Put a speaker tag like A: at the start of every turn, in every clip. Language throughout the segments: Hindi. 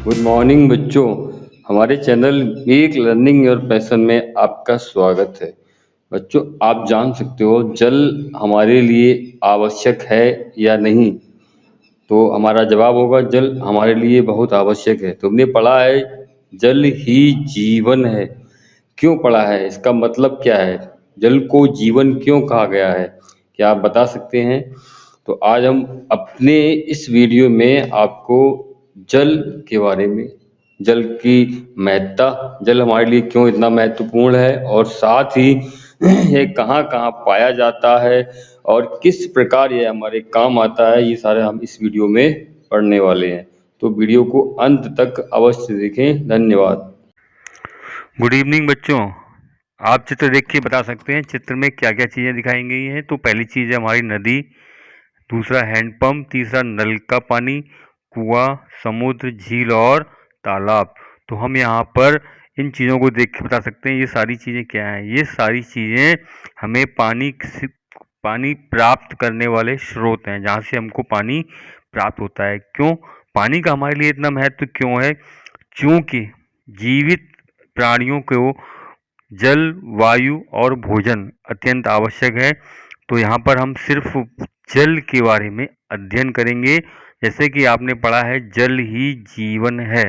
A: गुड मॉर्निंग बच्चों। हमारे चैनल एक लर्निंग योर पैशन में आपका स्वागत है। बच्चों, आप जान सकते हो जल हमारे लिए आवश्यक है या नहीं? तो हमारा जवाब होगा जल हमारे लिए बहुत आवश्यक है। तुमने पढ़ा है जल ही जीवन है। क्यों पढ़ा है? इसका मतलब क्या है? जल को जीवन क्यों कहा गया है? क्या आप बता सकते हैं? तो आज हम अपने इस वीडियो में आपको जल के बारे में, जल की महत्ता, जल हमारे लिए क्यों इतना महत्वपूर्ण है और साथ ही ये कहाँ कहाँ पाया जाता है और किस प्रकार ये हमारे काम आता है, ये सारे हम इस वीडियो में पढ़ने वाले हैं। तो वीडियो को अंत तक अवश्य देखें। धन्यवाद।
B: गुड इवनिंग बच्चों। आप चित्र देख के बता सकते हैं चित्र में क्या क्या चीज़ें दिखाई गई हैं। तो पहली चीज़ है हमारी नदी, दूसरा हैंडपंप, तीसरा नल का पानी, कुआं, समुद्र, झील और तालाब। तो हम यहाँ पर इन चीज़ों को देख के बता सकते हैं ये सारी चीज़ें क्या हैं। ये सारी चीज़ें हमें पानी प्राप्त करने वाले स्रोत हैं, जहाँ से हमको पानी प्राप्त होता है। क्यों पानी का हमारे लिए इतना महत्व क्यों है? क्योंकि जीवित प्राणियों को जल, वायु और भोजन अत्यंत आवश्यक है। तो यहाँ पर हम सिर्फ जल के बारे में अध्ययन करेंगे। जैसे कि आपने पढ़ा है जल ही जीवन है।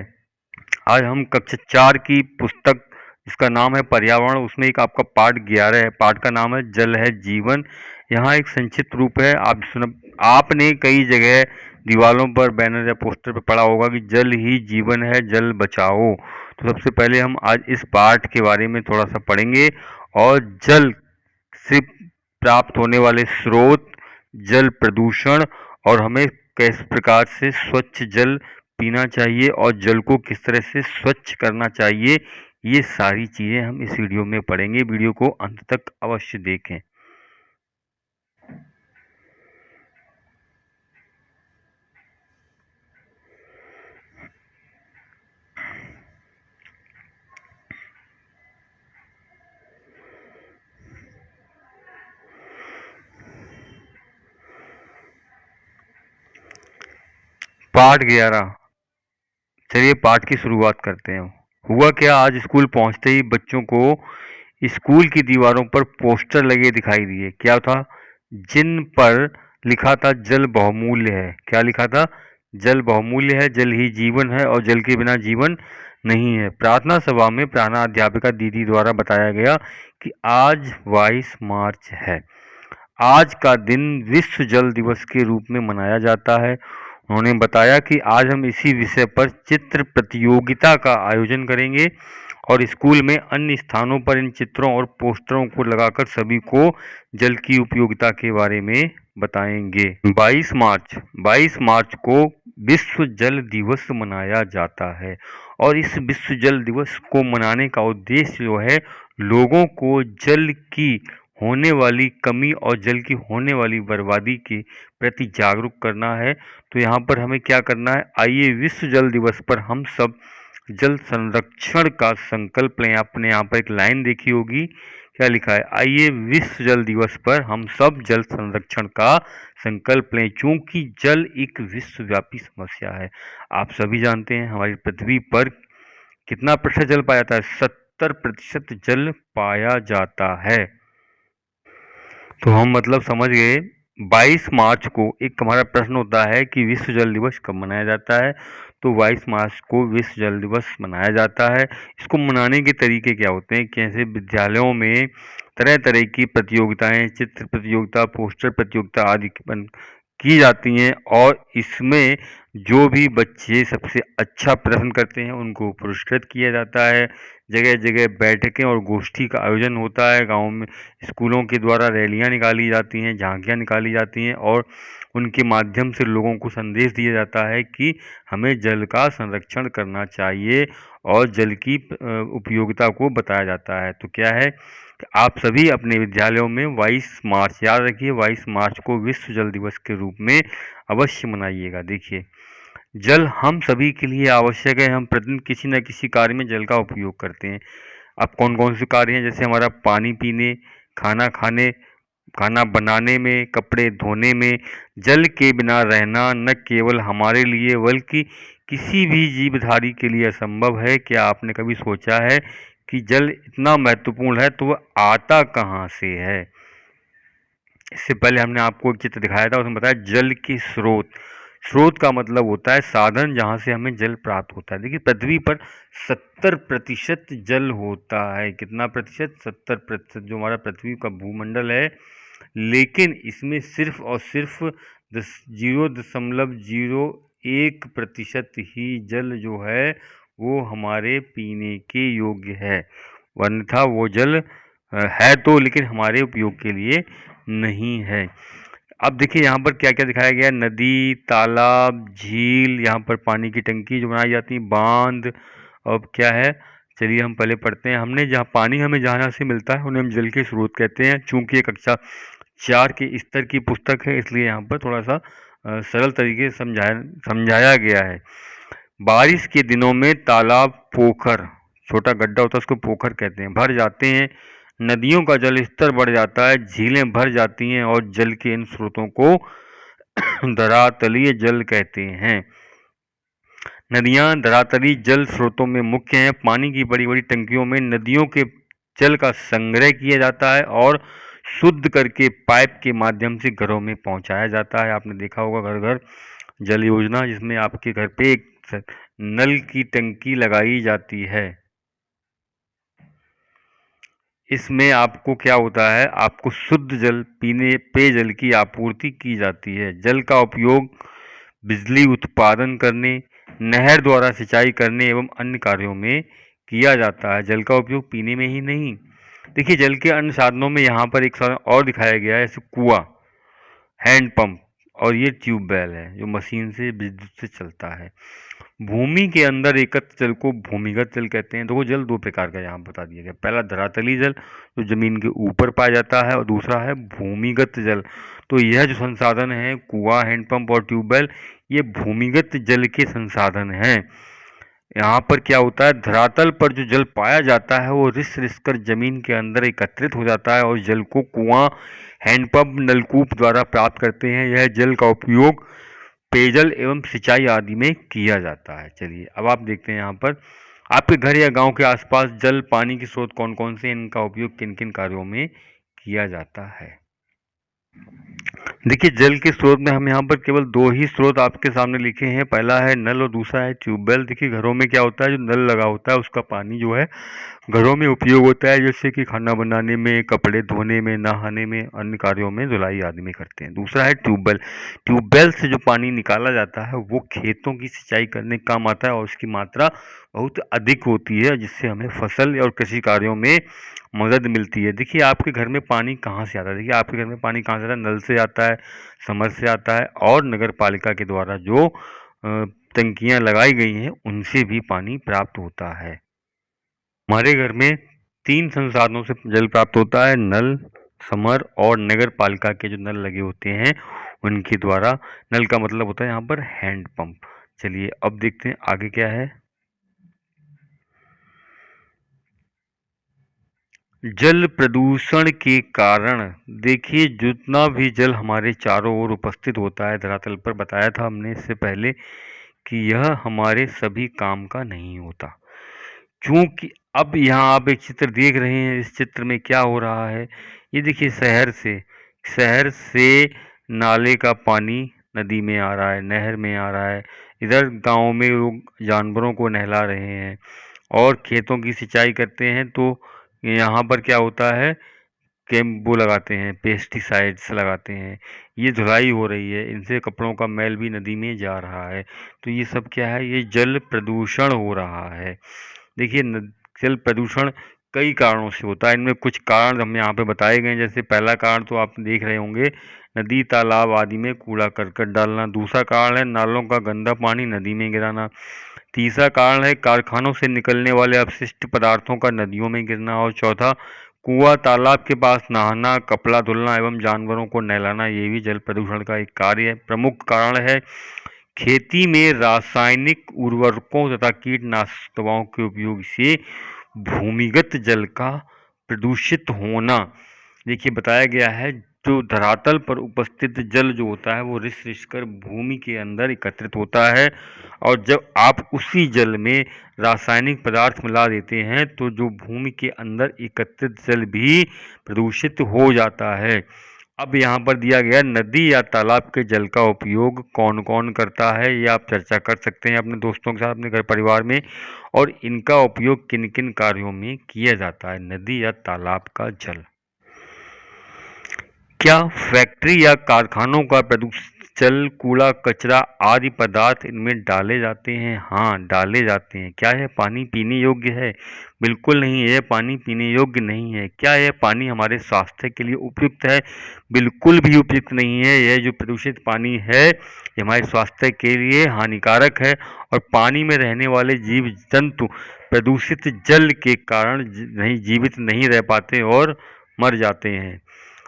B: आज हम कक्षा 4 की पुस्तक जिसका नाम है पर्यावरण, उसमें एक आपका पाठ 11 है। पाठ का नाम है जल है जीवन। यहाँ एक संक्षिप्त रूप है। आपने कई जगह दीवारों पर, बैनर या पोस्टर पर पढ़ा होगा कि जल ही जीवन है, जल बचाओ। तो सबसे पहले हम आज इस पाठ के बारे में थोड़ा सा पढ़ेंगे और जल से प्राप्त होने वाले स्रोत, जल प्रदूषण और हमें किस प्रकार से स्वच्छ जल पीना चाहिए और जल को किस तरह से स्वच्छ करना चाहिए, ये सारी चीज़ें हम इस वीडियो में पढ़ेंगे। वीडियो को अंत तक अवश्य देखें। पाठ 11। चलिए पाठ की शुरुआत करते हैं। हुआ क्या, आज स्कूल पहुंचते ही बच्चों को स्कूल की दीवारों पर पोस्टर लगे दिखाई दिए। क्या था? जिन पर लिखा था जल बहुमूल्य है। क्या लिखा था? जल बहुमूल्य है, जल ही जीवन है और जल के बिना जीवन नहीं है। प्रार्थना सभा में प्रधानाध्यापिका दीदी द्वारा बताया गया कि आज 22 मार्च है। आज का दिन विश्व जल दिवस के रूप में मनाया जाता है। उन्होंने बताया कि आज हम इसी विषय पर चित्र प्रतियोगिता का आयोजन करेंगे और स्कूल में अन्य स्थानों पर इन चित्रों और पोस्टरों को लगाकर सभी को जल की उपयोगिता के बारे में बताएंगे। 22 मार्च को विश्व जल दिवस मनाया जाता है और इस विश्व जल दिवस को मनाने का उद्देश्य जो है, लोगों को जल की होने वाली कमी और जल की होने वाली बर्बादी के प्रति जागरूक करना है। तो यहाँ पर हमें क्या करना है, आइए विश्व जल दिवस पर हम सब जल संरक्षण का संकल्प लें। आपने यहाँ पर एक लाइन देखी होगी, क्या लिखा है? आइए विश्व जल दिवस पर हम सब जल संरक्षण का संकल्प लें, क्योंकि जल एक विश्वव्यापी समस्या है। आप सभी जानते हैं हमारी पृथ्वी पर कितना प्रतिशत जल पाया जाता है? 70% जल पाया जाता है। तो हम मतलब समझ गए। 22 मार्च को एक हमारा प्रश्न होता है कि विश्व जल दिवस कब मनाया जाता है। तो 22 मार्च को विश्व जल दिवस मनाया जाता है। इसको मनाने के तरीके क्या होते हैं? कैसे विद्यालयों में तरह तरह की प्रतियोगिताएं, चित्र प्रतियोगिता, पोस्टर प्रतियोगिता आदि की जाती हैं और इसमें जो भी बच्चे सबसे अच्छा प्रदर्शन करते हैं उनको पुरस्कृत किया जाता है। जगह जगह बैठकें और गोष्ठी का आयोजन होता है। गाँव में स्कूलों के द्वारा रैलियां निकाली जाती हैं, झांकियां निकाली जाती हैं और उनके माध्यम से लोगों को संदेश दिया जाता है कि हमें जल का संरक्षण करना चाहिए और जल की उपयोगिता को बताया जाता है। तो क्या है, आप सभी अपने विद्यालयों में 22 मार्च, याद रखिए 22 मार्च को विश्व जल दिवस के रूप में अवश्य मनाइएगा। देखिए, जल हम सभी के लिए आवश्यक है। हम प्रतिदिन किसी न किसी कार्य में जल का उपयोग करते हैं। अब कौन कौन से कार्य हैं? जैसे हमारा पानी पीने, खाना खाने, खाना बनाने में, कपड़े धोने में। जल के बिना रहना न केवल हमारे लिए बल्कि किसी भी जीवधारी के लिए असंभव है। क्या आपने कभी सोचा है कि जल इतना महत्वपूर्ण है तो वह आता कहाँ से है? इससे पहले हमने आपको एक चित्र दिखाया था, उसमें बताया जल के स्रोत। स्रोत का मतलब होता है साधन जहाँ से हमें जल प्राप्त होता है। देखिए पृथ्वी पर 70% जल होता है। कितना प्रतिशत? 70%। जो हमारा पृथ्वी का भूमंडल है, लेकिन इसमें सिर्फ और सिर्फ 0.01% ही जल जो है वो हमारे पीने के योग्य है। अन्यथा वो जल है तो, लेकिन हमारे उपयोग के लिए नहीं है। अब देखिए यहाँ पर क्या क्या दिखाया गया है। नदी, तालाब, झील, यहाँ पर पानी की टंकी जो बनाई जाती है, बांध। अब क्या है, चलिए हम पहले पढ़ते हैं। हमने जहाँ पानी हमें जहाँ से मिलता है उन्हें हम जल के स्रोत कहते हैं। चूंकि ये कक्षा 4 के स्तर की पुस्तक है, इसलिए यहाँ पर थोड़ा सा सरल तरीके से समझाया गया है। बारिश के दिनों में तालाब, पोखर, छोटा गड्ढा होता है उसको पोखर कहते हैं, भर जाते हैं। नदियों का जल स्तर बढ़ जाता है, झीलें भर जाती हैं और जल के इन स्रोतों को धरातलीय जल कहते हैं। नदियां धरातलीय जल स्रोतों में मुख्य हैं। पानी की बड़ी बड़ी टंकियों में नदियों के जल का संग्रह किया जाता है और शुद्ध करके पाइप के माध्यम से घरों में पहुंचाया जाता है। आपने देखा होगा घर घर जल योजना, जिसमें आपके घर पे एक नल की टंकी लगाई जाती है। इसमें आपको क्या होता है, आपको शुद्ध जल पीने पेयजल की आपूर्ति की जाती है। जल का उपयोग बिजली उत्पादन करने, नहर द्वारा सिंचाई करने एवं अन्य कार्यों में किया जाता है। जल का उपयोग पीने में ही नहीं। देखिए जल के अन्य साधनों में यहाँ पर एक साधन और दिखाया गया है, जैसे कुआं, हैंडपंप और ये ट्यूबवेल है जो मशीन से विद्युत से चलता है। भूमि के अंदर एकत्र जल को भूमिगत जल कहते हैं। देखो जल दो प्रकार का यहाँ बता दिया गया। पहला धरातलीय जल जो जमीन के ऊपर पाया जाता है और दूसरा है भूमिगत जल। तो यह जो संसाधन है कुआं, हैंडपंप और ट्यूबवेल, ये भूमिगत जल के संसाधन हैं। यहाँ पर क्या होता है, धरातल पर जो जल पाया जाता है वो रिस रिस कर जमीन के अंदर एकत्रित हो जाता है और जल को कुआं, हैंडपंप, नलकूप द्वारा प्राप्त करते हैं। यह जल का उपयोग पेयजल एवं सिंचाई आदि में किया जाता है। चलिए अब आप देखते हैं यहाँ पर आपके घर या गांव के आसपास जल पानी के स्रोत कौन कौन से, इनका उपयोग किन किन कार्यों में किया जाता है। देखिए जल के स्रोत में हम यहाँ पर केवल दो ही स्रोत आपके सामने लिखे हैं। पहला है नल और दूसरा है ट्यूबवेल। देखिए घरों में क्या होता है, जो नल लगा होता है उसका पानी जो है घरों में उपयोग होता है, जैसे कि खाना बनाने में, कपड़े धोने में, नहाने में, अन्य कार्यों में, धुलाई आदि में करते हैं। दूसरा है ट्यूबवेल। ट्यूबवेल से जो पानी निकाला जाता है वो खेतों की सिंचाई करने का काम आता है और उसकी मात्रा बहुत अधिक होती है, जिससे हमें फसल और कृषि कार्यों में मदद मिलती है। देखिए आपके घर में पानी कहाँ से आता है, देखिए आपके घर में पानी कहाँ से आता है, नल से आता है, समर से आता है और नगर पालिका के द्वारा जो टंकियाँ लगाई गई हैं उनसे भी पानी प्राप्त होता है। हमारे घर में 3 संसाधनों से जल प्राप्त होता है, नल, समर और नगर पालिका के जो नल लगे होते हैं उनके द्वारा। नल का मतलब होता है यहाँ पर हैंडपंप। चलिए अब देखते हैं आगे क्या है। जल प्रदूषण के कारण, देखिए जितना भी जल हमारे चारों ओर उपस्थित होता है धरातल पर, बताया था हमने इससे पहले कि यह हमारे सभी काम का नहीं होता। क्योंकि अब यहाँ आप एक चित्र देख रहे हैं, इस चित्र में क्या हो रहा है, ये देखिए शहर से नाले का पानी नदी में आ रहा है, नहर में आ रहा है। इधर गांव में लोग जानवरों को नहला रहे हैं और खेतों की सिंचाई करते हैं। तो यहाँ पर क्या होता है, वो लगाते हैं, पेस्टिसाइड्स लगाते हैं, ये धुलाई हो रही है, इनसे कपड़ों का मैल भी नदी में जा रहा है। तो ये सब क्या है, ये जल प्रदूषण हो रहा है। देखिए जल प्रदूषण कई कारणों से होता है। इनमें कुछ कारण हम यहाँ पे बताए गए हैं। जैसे पहला कारण तो आप देख रहे होंगे, नदी तालाब आदि में कूड़ा करकट डालना। दूसरा कारण है नालों का गंदा पानी नदी में गिराना। तीसरा कारण है कारखानों से निकलने वाले अपशिष्ट पदार्थों का नदियों में गिरना। और चौथा, कुआं तालाब के पास नहाना, कपड़ा धुलना एवं जानवरों को नहलाना, ये भी जल प्रदूषण का एक कार्य है, प्रमुख कारण है। खेती में रासायनिक उर्वरकों तथा कीटनाशक दवाओं के उपयोग से भूमिगत जल का प्रदूषित होना। देखिए बताया गया है जो धरातल पर उपस्थित जल जो होता है वो रिस कर भूमि के अंदर एकत्रित होता है, और जब आप उसी जल में रासायनिक पदार्थ मिला देते हैं तो जो भूमि के अंदर एकत्रित जल भी प्रदूषित हो जाता है। अब यहाँ पर दिया गया नदी या तालाब के जल का उपयोग कौन कौन करता है, ये आप चर्चा कर सकते हैं अपने दोस्तों के साथ, अपने घर परिवार में, और इनका उपयोग किन किन कार्यों में किया जाता है। नदी या तालाब का जल। क्या फैक्ट्री या कारखानों का प्रदूषित जल, कूड़ा कचरा आदि पदार्थ इनमें डाले जाते हैं? हाँ, डाले जाते हैं। क्या यह पानी पीने योग्य है? बिल्कुल नहीं, यह पानी पीने योग्य नहीं है। क्या यह पानी हमारे स्वास्थ्य के लिए उपयुक्त है? बिल्कुल भी उपयुक्त नहीं है। यह जो प्रदूषित पानी है ये हमारे स्वास्थ्य के लिए हानिकारक है, और पानी में रहने वाले जीव जंतु प्रदूषित जल के कारण जीवित नहीं रह पाते और मर जाते हैं।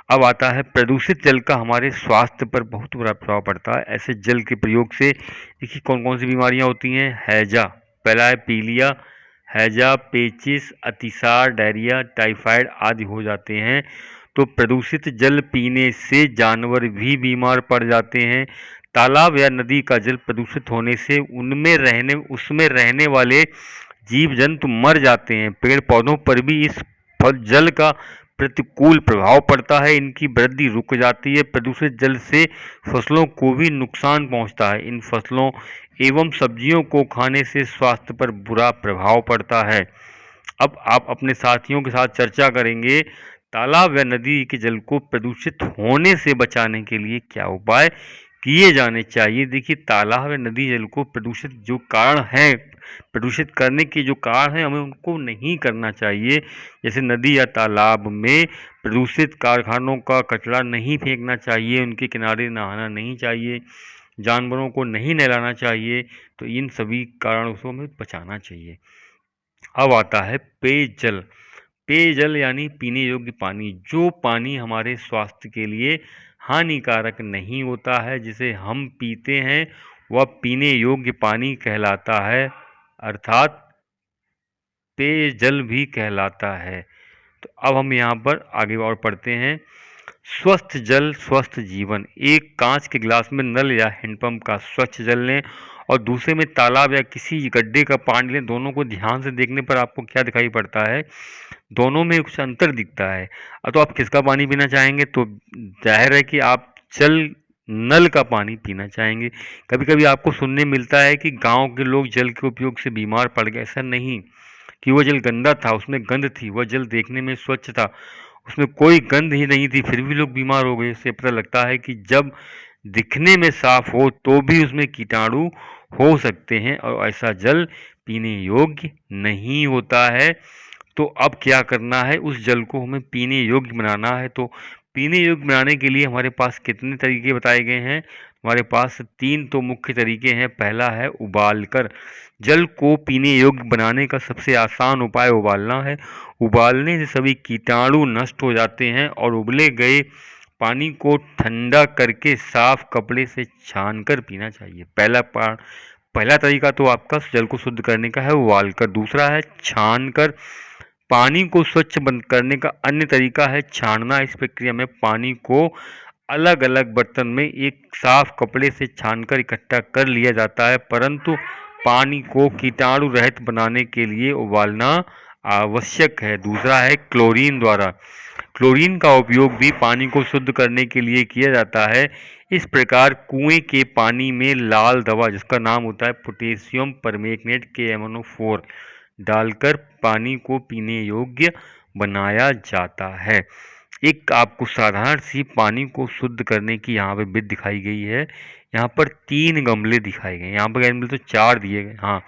B: अब आता है प्रदूषित जल का हमारे स्वास्थ्य पर बहुत बुरा प्रभाव पड़ता है। ऐसे जल के प्रयोग से देखिए कौन कौन सी बीमारियां होती हैं। हैजा, पहला है पीलिया। हैजा, पेचिस, अतिसार, डायरिया, टाइफाइड आदि हो जाते हैं। तो प्रदूषित जल पीने से जानवर भी बीमार पड़ जाते हैं। तालाब या नदी का जल प्रदूषित होने से उसमें रहने वाले जीव जंतु मर जाते हैं। पेड़ पौधों पर भी इस जल का प्रतिकूल प्रभाव पड़ता है, इनकी वृद्धि रुक जाती है। प्रदूषित जल से फसलों को भी नुकसान पहुंचता है। इन फसलों एवं सब्जियों को खाने से स्वास्थ्य पर बुरा प्रभाव पड़ता है। अब आप अपने साथियों के साथ चर्चा करेंगे तालाब या नदी के जल को प्रदूषित होने से बचाने के लिए क्या उपाय किए जाने चाहिए। देखिए तालाब या नदी जल को प्रदूषित जो कारण है, प्रदूषित करने के जो कारण हैं, हमें उनको नहीं करना चाहिए। जैसे नदी या तालाब में प्रदूषित कारखानों का कचरा नहीं फेंकना चाहिए, उनके किनारे नहाना नहीं चाहिए, जानवरों को नहीं नहलाना चाहिए। तो इन सभी कारणों से हमें बचाना चाहिए। अब आता है पेयजल। पेयजल यानी पीने योग्य पानी। जो पानी हमारे स्वास्थ्य के लिए हानिकारक नहीं होता है, जिसे हम पीते हैं, वह पीने योग्य पानी कहलाता है, अर्थात पेयजल भी कहलाता है। तो अब हम यहाँ पर आगे और पढ़ते हैं। स्वस्थ जल स्वस्थ जीवन। एक कांच के गिलास में नल या हैंडपंप का स्वच्छ जल लें और दूसरे में तालाब या किसी गड्ढे का पानी लें। दोनों को ध्यान से देखने पर आपको क्या दिखाई पड़ता है? दोनों में कुछ अंतर दिखता है। तो आप किसका पानी पीना चाहेंगे? तो जाहिर है कि आप नल का पानी पीना चाहेंगे। कभी कभी आपको सुनने मिलता है कि गांव के लोग जल के उपयोग से बीमार पड़ गए। ऐसा नहीं कि वह जल गंदा था, उसमें गंध थी। वह जल देखने में स्वच्छ था, उसमें कोई गंध ही नहीं थी, फिर भी लोग बीमार हो गए। इससे पता लगता है कि जब दिखने में साफ हो तो भी उसमें कीटाणु हो सकते हैं और ऐसा जल पीने योग्य नहीं होता है। तो अब क्या करना है? उस जल को हमें पीने योग्य बनाना है। तो पीने योग्य बनाने के लिए हमारे पास कितने तरीके बताए गए हैं? हमारे पास 3 तो मुख्य तरीके हैं। पहला है उबालकर। जल को पीने योग्य बनाने का सबसे आसान उपाय उबालना है। उबालने से सभी कीटाणु नष्ट हो जाते हैं और उबले गए पानी को ठंडा करके साफ कपड़े से छानकर पीना चाहिए। पहला तरीका तो आपका जल को शुद्ध करने का है, उबालकर। दूसरा है छानकर। पानी को स्वच्छ बंद करने का अन्य तरीका है छानना। इस प्रक्रिया में पानी को अलग अलग बर्तन में एक साफ कपड़े से छानकर इकट्ठा कर लिया जाता है, परंतु पानी को कीटाणु रहित बनाने के लिए उबालना आवश्यक है। दूसरा है क्लोरीन द्वारा। क्लोरीन का उपयोग भी पानी को शुद्ध करने के लिए किया जाता है। इस प्रकार कुएं के पानी में लाल दवा, जिसका नाम होता है पोटेशियम परमैंगनेट KMnO4, डालकर पानी को पीने योग्य बनाया जाता है। एक आपको साधारण सी पानी को शुद्ध करने की यहाँ पे विधि दिखाई गई है। यहाँ पर 3 गमले दिखाए गए। यहाँ पर गमले तो 4 दिए गए। हाँ,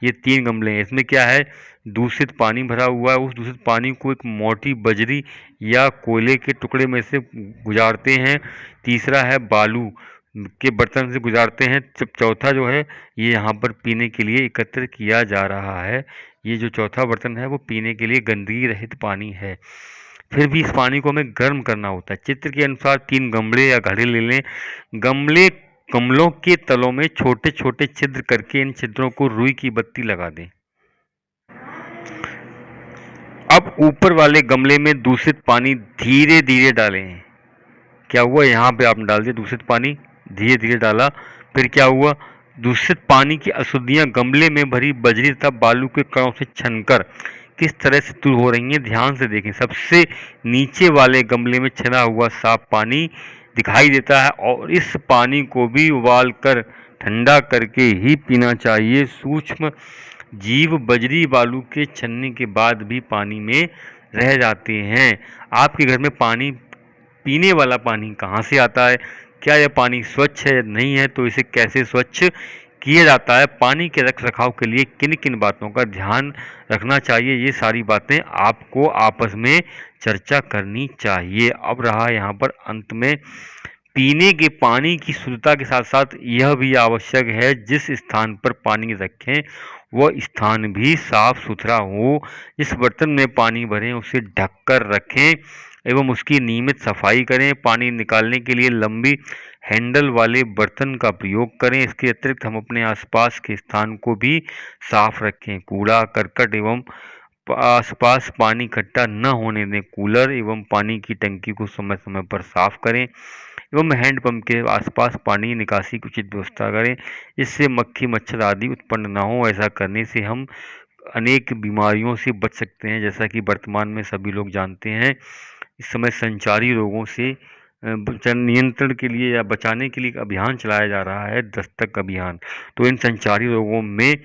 B: ये 3 गमले हैं। इसमें क्या है? दूषित पानी भरा हुआ है। उस दूषित पानी को एक मोटी बजरी या कोयले के टुकड़े में से गुजारते हैं। तीसरा है बालू के बर्तन से गुजारते हैं। चौथा जो है ये यहाँ पर पीने के लिए एकत्र किया जा रहा है। ये जो चौथा बर्तन है वो पीने के लिए गंदगी रहित पानी है। फिर भी इस पानी को हमें गर्म करना होता है। चित्र के अनुसार 3 गमले या घड़े ले लें। गमलों के तलों में छोटे छोटे छिद्र करके इन छिद्रों को रुई की बत्ती लगा दें। अब ऊपर वाले गमले में दूषित पानी धीरे धीरे डालें। क्या हुआ, यहाँ पे आपने डाल दिया दूषित पानी, धीरे धीरे डाला, फिर क्या हुआ, दूषित पानी की अशुद्धियां गमले में भरी बजरी तथा बालू के कणों से छनकर किस तरह से दूर हो रही हैं, ध्यान से देखें। सबसे नीचे वाले गमले में छना हुआ साफ पानी दिखाई देता है और इस पानी को भी उबाल कर ठंडा करके ही पीना चाहिए। सूक्ष्म जीव बजरी बालू के छनने के बाद भी पानी में रह जाते हैं। आपके घर में पानी, पीने वाला पानी कहाँ से आता है, क्या यह पानी स्वच्छ है नहीं है, तो इसे कैसे स्वच्छ किया जाता है, पानी के रख रखाव के लिए किन किन बातों का ध्यान रखना चाहिए, ये सारी बातें आपको आपस में चर्चा करनी चाहिए। अब रहा यहाँ पर अंत में, पीने के पानी की शुद्धता के साथ साथ यह भी आवश्यक है जिस स्थान पर पानी रखें वह स्थान भी साफ सुथरा हो। जिस बर्तन में पानी भरें उसे ढककर रखें एवं उसकी नियमित सफाई करें। पानी निकालने के लिए लंबी हैंडल वाले बर्तन का प्रयोग करें। इसके अतिरिक्त हम अपने आसपास के स्थान को भी साफ रखें। कूड़ा करकट एवं आसपास पानी इकट्ठा न होने दें। कूलर एवं पानी की टंकी को समय समय पर साफ करें एवं हैंडपंप के आसपास पानी निकासी की उचित व्यवस्था करें, इससे मक्खी मच्छर आदि उत्पन्न न हो। ऐसा करने से हम अनेक बीमारियों से बच सकते हैं। जैसा कि वर्तमान में सभी लोग जानते हैं, इस समय संचारी रोगों से नियंत्रण के लिए या बचाने के लिए एक अभियान चलाया जा रहा है, दस्तक अभियान। तो इन संचारी रोगों में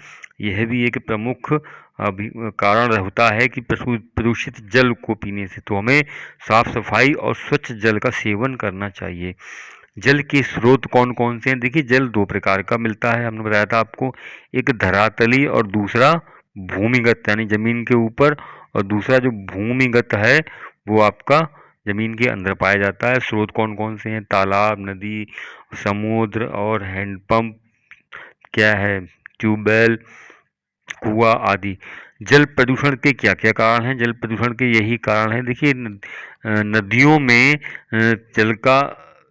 B: यह भी एक प्रमुख कारण होता है कि प्रदूषित जल को पीने से। तो हमें साफ सफाई और स्वच्छ जल का सेवन करना चाहिए। जल के स्रोत कौन कौन से हैं? देखिए, जल दो प्रकार का मिलता है, हमने बताया था आपको, एक धरातली और दूसरा भूमिगत यानी जमीन के ऊपर, और दूसरा जो भूमिगत है वो आपका जमीन के अंदर पाया जाता है। स्रोत कौन कौन से हैं? तालाब, नदी, समुद्र और हैंडपंप, क्या है, ट्यूबवेल, कुआ आदि। जल प्रदूषण के क्या क्या कारण हैं? जल प्रदूषण के यही कारण हैं, देखिए, नदियों में जल का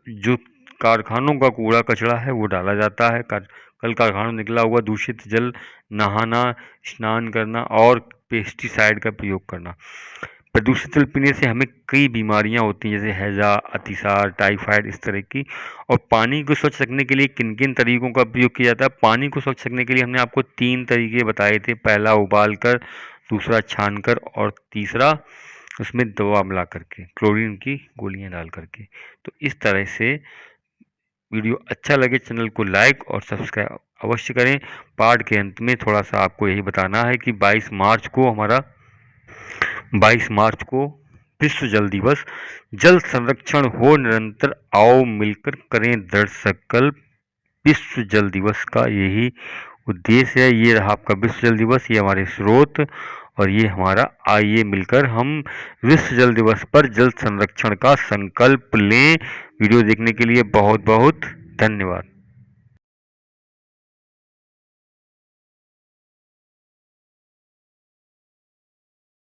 B: जो कारखानों का कूड़ा कचरा है वो डाला जाता है। कल कारखानों निकला हुआ दूषित जल, नहाना, स्नान करना और पेस्टिसाइड का प्रयोग करना। प्रदूषित जल पीने से हमें कई बीमारियां होती हैं, जैसे हैजा, अतिसार, टाइफाइड, इस तरह की। और पानी को स्वच्छ रखने के लिए किन किन तरीकों का प्रयोग किया जाता है? पानी को स्वच्छ रखने के लिए हमने आपको 3 तरीके बताए थे। पहला उबाल कर, दूसरा छान कर और तीसरा उसमें दवा मिला करके, क्लोरीन की गोलियां डाल करके। तो इस तरह से वीडियो अच्छा लगे चैनल को लाइक और सब्सक्राइब अवश्य करें। पाठ के अंत में थोड़ा सा आपको यही बताना है कि 22 मार्च को विश्व जल दिवस। जल संरक्षण हो निरंतर, आओ मिलकर करें दृढ़ संकल्प। विश्व जल दिवस का यही उद्देश्य है। ये रहा आपका विश्व जल दिवस, ये हमारे स्रोत और ये हमारा, आइए मिलकर हम विश्व जल दिवस पर जल संरक्षण का संकल्प लें। वीडियो देखने के लिए बहुत बहुत धन्यवाद।